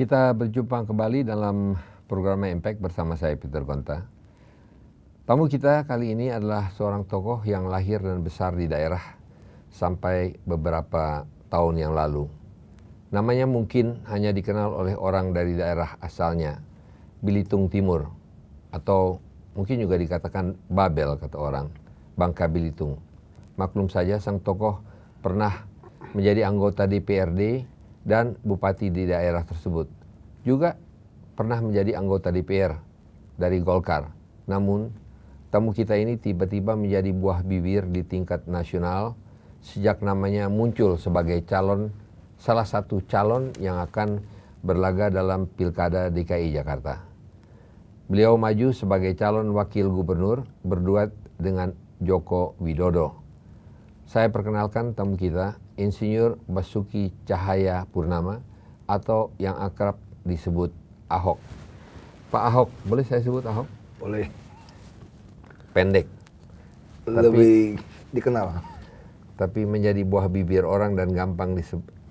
Kita berjumpa kembali dalam program Impact bersama saya Peter Gonta. Tamu kita kali ini adalah seorang tokoh yang lahir dan besar di daerah sampai beberapa tahun yang lalu. Namanya mungkin hanya dikenal oleh orang dari daerah asalnya, Bilitung Timur, atau mungkin juga dikatakan Babel kata orang, Bangka Belitung. Maklum saja sang tokoh pernah menjadi anggota DPRD dan bupati di daerah tersebut. Juga pernah menjadi anggota DPR dari Golkar. Namun tamu kita ini tiba-tiba menjadi buah bibir di tingkat nasional sejak namanya muncul sebagai salah satu calon yang akan berlaga dalam Pilkada DKI Jakarta. Beliau maju sebagai calon wakil gubernur berduet dengan Joko Widodo. Saya perkenalkan tamu kita, Insinyur Basuki Cahaya Purnama atau yang akrab disebut Ahok. Pak Ahok, boleh saya sebut Ahok? Boleh. Pendek. Lebih dikenal. Tapi menjadi buah bibir orang dan gampang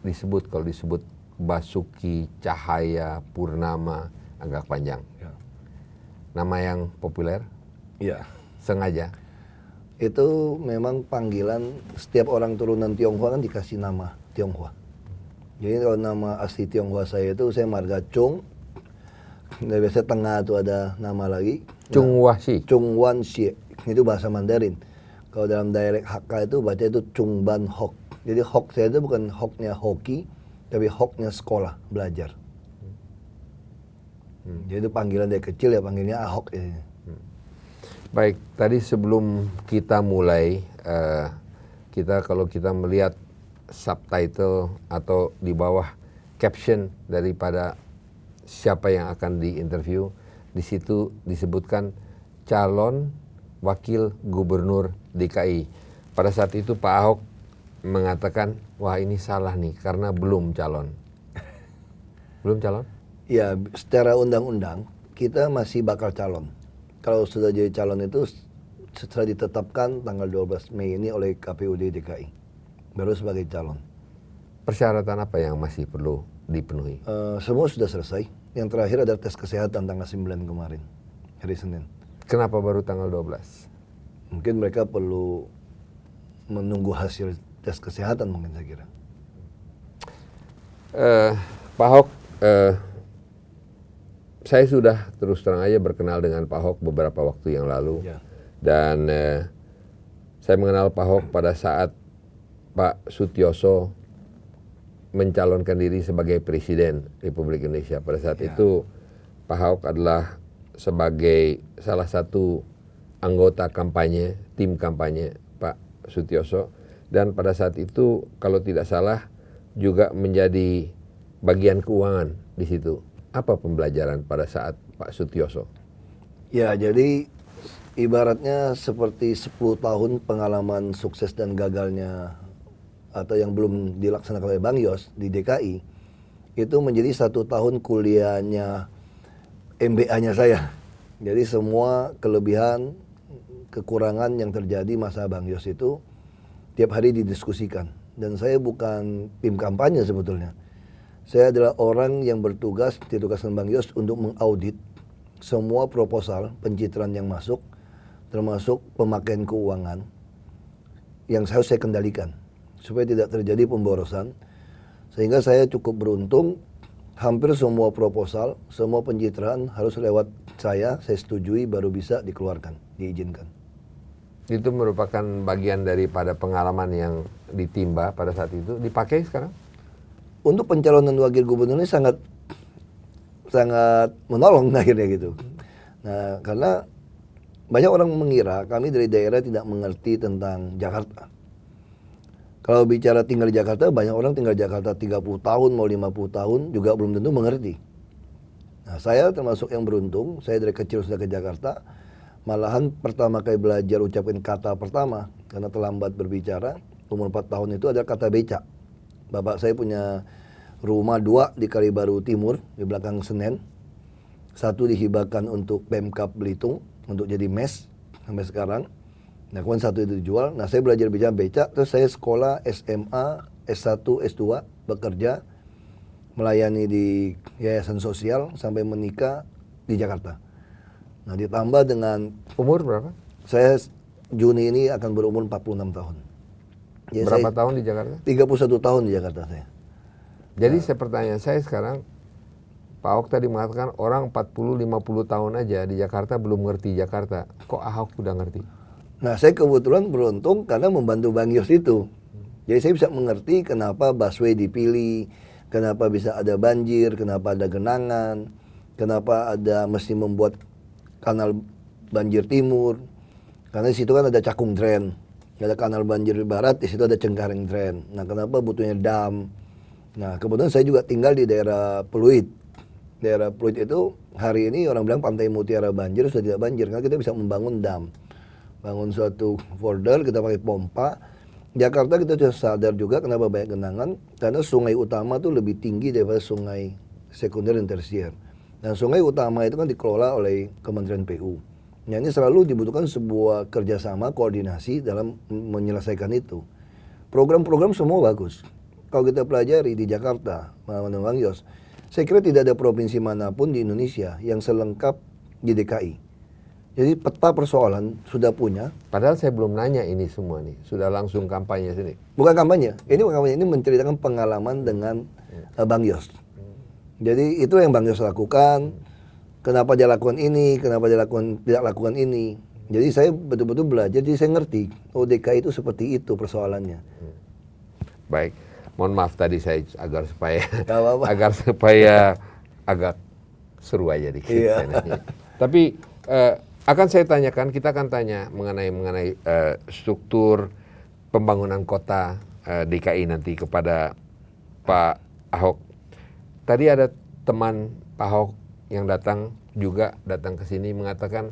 disebut kalau disebut Basuki Cahaya Purnama agak panjang. Ya. Nama yang populer? Iya. Sengaja? Itu memang panggilan setiap orang turunan Tionghoa kan dikasih nama Tionghoa. Jadi kalau nama asli Tionghoa saya itu saya marga Chung. Dan biasanya tengah itu ada nama lagi. Chung Wasi. Chung Wan Xie. Itu bahasa Mandarin. Kalau dalam dialek Hakka itu baca itu Chung Ban Hok. Jadi Hok saya itu bukan Hoknya hoki, tapi Hoknya sekolah, belajar. Jadi itu panggilan dari kecil ya panggilnya Ahok. Baik, tadi sebelum kita mulai, kalau kita melihat subtitle atau di bawah caption daripada siapa yang akan diinterview, di situ disebutkan calon wakil gubernur DKI. Pada saat itu Pak Ahok mengatakan, wah ini salah nih karena belum calon. Belum calon? Ya, secara undang-undang kita masih bakal calon. Kalau sudah jadi calon itu setelah ditetapkan tanggal 12 Mei ini oleh KPUD DKI. Baru sebagai calon. Persyaratan apa yang masih perlu dipenuhi? Semua sudah selesai. Yang terakhir adalah tes kesehatan tanggal 9 kemarin, hari Senin. Kenapa baru tanggal 12? Mungkin mereka perlu menunggu hasil tes kesehatan mungkin saya kira. Pak Ahok, saya sudah terus terang aja berkenal dengan Pak Ahok beberapa waktu yang lalu. Ya. Dan saya mengenal Pak Ahok pada saat Pak Sutioso mencalonkan diri sebagai Presiden Republik Indonesia. Pada saat itu Pak Ahok adalah sebagai salah satu anggota kampanye, tim kampanye Pak Sutioso. Dan pada saat itu kalau tidak salah juga menjadi bagian keuangan di situ. Apa pembelajaran pada saat Pak Sutioso? Ya, jadi ibaratnya seperti 10 tahun pengalaman sukses dan gagalnya atau yang belum dilaksanakan oleh Bang Yos di DKI itu menjadi 1 tahun kuliahnya MBA-nya saya. Jadi semua kelebihan, kekurangan yang terjadi masa Bang Yos itu tiap hari didiskusikan. Dan saya bukan tim kampanye sebetulnya. Saya adalah orang yang bertugas, ditugaskan Bang Yos untuk mengaudit semua proposal pencitraan yang masuk, termasuk pemakaian keuangan yang harus saya kendalikan supaya tidak terjadi pemborosan. Sehingga saya cukup beruntung, hampir semua proposal, semua pencitraan harus lewat saya setujui baru bisa dikeluarkan, diizinkan. Itu merupakan bagian daripada pengalaman yang ditimba pada saat itu, dipakai sekarang? Untuk pencalonan wakil gubernur ini sangat menolong akhirnya gitu. Nah, karena banyak orang mengira kami dari daerah tidak mengerti tentang Jakarta. Kalau bicara tinggal di Jakarta, banyak orang tinggal di Jakarta 30 tahun, mau 50 tahun juga belum tentu mengerti. Nah, saya termasuk yang beruntung, saya dari kecil sudah ke Jakarta. Malahan pertama kali belajar ucapin kata pertama, karena terlambat berbicara, umur 4 tahun itu adalah kata becak. Bapak saya punya rumah 2 di Kalibaru Timur, di belakang Senen. 1 dihibahkan untuk Pemkab Belitung, untuk jadi mes sampai sekarang. Nah, kemudian 1 itu dijual. Nah, saya belajar bicara becak, terus saya sekolah SMA, S1, S2, bekerja. melayani di yayasan sosial sampai menikah di Jakarta. Nah, ditambah dengan Umur berapa? saya Juni ini akan berumur 46 tahun. Jadi Berapa saya tahun di Jakarta? 31 tahun di Jakarta saya. Jadi pertanyaan saya sekarang, Pak Ahok tadi mengatakan orang 40-50 tahun aja di Jakarta belum ngerti Jakarta. Kok Ahok udah ngerti? Nah, saya kebetulan beruntung karena membantu Bang Yos itu. Jadi saya bisa mengerti kenapa busway dipilih, kenapa bisa ada banjir, kenapa ada genangan, kenapa ada mesti membuat kanal banjir timur. Karena di situ kan ada Cakung Drain, ada kanal banjir barat, di situ ada Cengkareng Drain. Nah, kenapa butuhnya dam? Nah, kebetulan saya juga tinggal di daerah Pluit. Daerah Pluit itu hari ini orang bilang Pantai Mutiara banjir, sudah tidak banjir karena kita bisa membangun dam. Bangun suatu folder, kita pakai pompa. Jakarta kita sudah sadar juga kenapa banyak genangan, karena sungai utama tuh lebih tinggi daripada sungai sekunder dan tersier. Dan sungai utama itu kan dikelola oleh Kementerian PU. Nah, ini selalu dibutuhkan sebuah kerjasama, koordinasi dalam menyelesaikan itu. Program-program semua bagus. Kalau kita pelajari di Jakarta, Bang Yos, saya kira tidak ada provinsi manapun di Indonesia yang selengkap di DKI. Jadi peta persoalan sudah punya. Padahal saya belum nanya ini semua nih, sudah langsung kampanye sini. Bukan kampanye, ini bukan kampanye, ini menceritakan pengalaman dengan Bang Yos. Jadi itu yang Bang Yos lakukan, kenapa dia lakukan ini, kenapa dia tidak lakukan ini. Jadi saya betul-betul belajar, jadi saya ngerti, oh DKI itu seperti itu persoalannya. Baik, mohon maaf tadi saya agar Gak apa-apa. agak seru aja dikit. Iya. Saya nanya. Tapi akan saya tanyakan, kita akan tanya mengenai struktur pembangunan kota DKI nanti kepada Pak Ahok. Tadi ada teman Pak Ahok yang datang ke sini mengatakan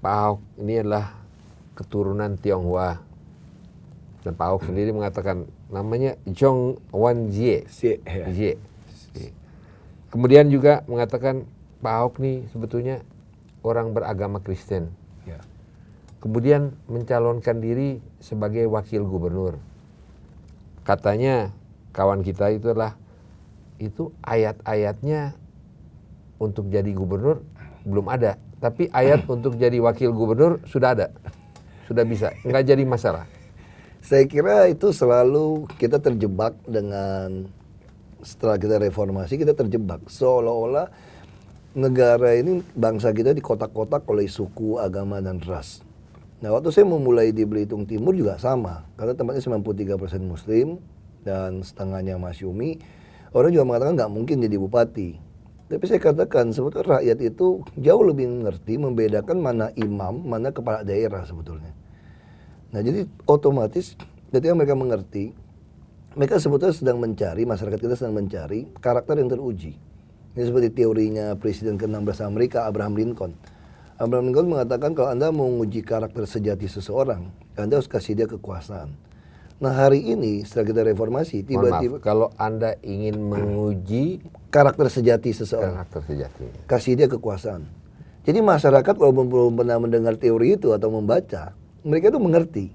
Pak Ahok ini adalah keturunan Tionghoa. Dan Pak Ahok sendiri mengatakan namanya Zhong Wanjie. Jie. Kemudian juga mengatakan Pak Ahok nih sebetulnya orang beragama Kristen. Ya. Kemudian mencalonkan diri sebagai wakil gubernur. Katanya kawan kita itu ayat-ayatnya untuk jadi gubernur belum ada. Tapi ayat untuk jadi wakil gubernur sudah ada. Sudah bisa, nggak jadi masalah. Saya kira itu selalu kita terjebak dengan, setelah kita reformasi kita terjebak. Seolah-olah negara ini, bangsa kita dikotak-kotak oleh suku, agama, dan ras. Nah, waktu saya memulai di Belitung Timur juga sama. Karena tempatnya 93% Muslim dan setengahnya Masyumi. Orang juga mengatakan nggak mungkin jadi bupati. Tapi saya katakan sebetulnya rakyat itu jauh lebih mengerti membedakan mana imam, mana kepala daerah sebetulnya. Nah, jadi otomatis ketika mereka mengerti, mereka sebetulnya sedang mencari, masyarakat kita sedang mencari karakter yang teruji. Ini seperti teorinya Presiden ke-16 Amerika, Abraham Lincoln. Abraham Lincoln mengatakan kalau Anda mau menguji karakter sejati seseorang, Anda harus kasih dia kekuasaan. Nah, hari ini setelah kita reformasi, tiba-tiba kalau Anda ingin menguji karakter sejati seseorang, kasih dia kekuasaan. Jadi masyarakat walaupun belum pernah mendengar teori itu atau membaca, mereka itu mengerti.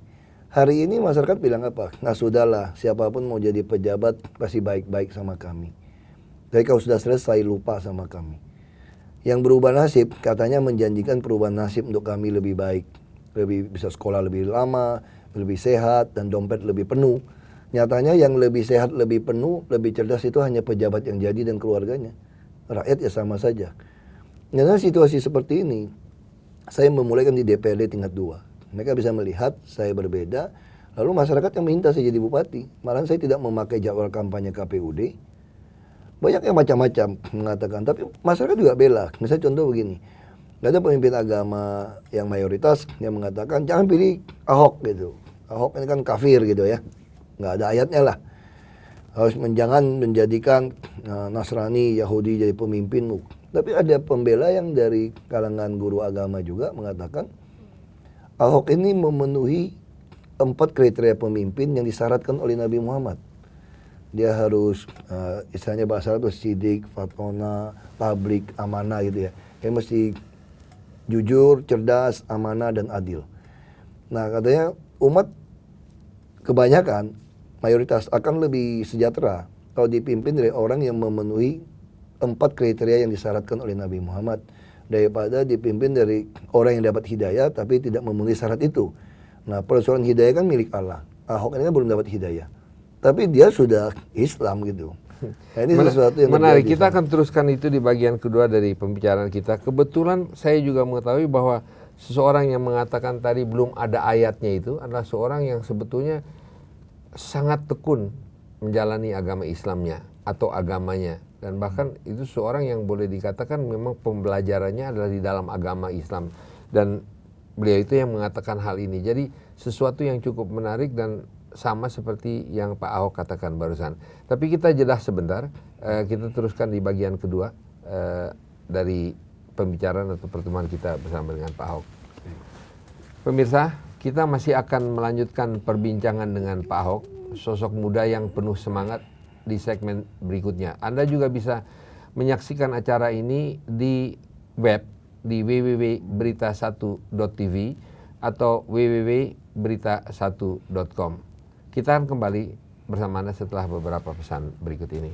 Hari ini masyarakat bilang apa? Nah, sudahlah, siapapun mau jadi pejabat pasti baik-baik sama kami. Tapi kalau sudah selesai lupa sama kami. Yang berubah nasib katanya menjanjikan perubahan nasib untuk kami lebih baik. Lebih bisa sekolah lebih lama, lebih sehat, dan dompet lebih penuh. Nyatanya yang lebih sehat, lebih penuh, lebih cerdas itu hanya pejabat yang jadi dan keluarganya. Rakyat ya sama saja. Karena situasi seperti ini, saya memulaikan di DPRD tingkat 2. Mereka bisa melihat saya berbeda, lalu masyarakat yang minta saya jadi bupati. Malah saya tidak memakai jadwal kampanye KPUD. Banyak yang macam-macam mengatakan, tapi masyarakat juga bela. Misalnya contoh begini, ada pemimpin agama yang mayoritas yang mengatakan jangan pilih Ahok gitu. Ahok ini kan kafir gitu ya, nggak ada ayatnya lah. Harus jangan menjadikan Nasrani, Yahudi jadi pemimpinmu. Tapi ada pembela yang dari kalangan guru agama juga mengatakan Ahok ini memenuhi 4 kriteria pemimpin yang disyaratkan oleh Nabi Muhammad. Dia harus istilahnya bahasa itu sidik, fatona, tablik, amanah gitu ya. Dia mesti jujur, cerdas, amanah, dan adil. Nah, katanya umat kebanyakan mayoritas akan lebih sejahtera kalau dipimpin dari orang yang memenuhi 4 kriteria yang disyaratkan oleh Nabi Muhammad, daripada dipimpin dari orang yang dapat hidayah tapi tidak memenuhi syarat itu. Nah, persoalan hidayah kan milik Allah. Ahok ini kan belum dapat hidayah, tapi dia sudah Islam gitu. Nah, ini sesuatu yang menarik. terjadi. Kita akan teruskan itu di bagian kedua dari pembicaraan kita. Kebetulan saya juga mengetahui bahwa seseorang yang mengatakan tadi belum ada ayatnya itu adalah seorang yang sebetulnya sangat tekun menjalani agama Islamnya atau agamanya, dan bahkan itu seorang yang boleh dikatakan memang pembelajarannya adalah di dalam agama Islam, dan beliau itu yang mengatakan hal ini. Jadi sesuatu yang cukup menarik dan sama seperti yang Pak Ahok katakan barusan. Tapi kita jeda sebentar, kita teruskan di bagian kedua dari pembicaraan atau pertemuan kita bersama dengan Pak Ahok. Pemirsa, kita masih akan melanjutkan perbincangan dengan Pak Ahok, sosok muda yang penuh semangat, di segmen berikutnya. Anda juga bisa menyaksikan acara ini di web di www.berita1.tv atau www.berita1.com. Kita akan kembali bersama Anda setelah beberapa pesan berikut ini.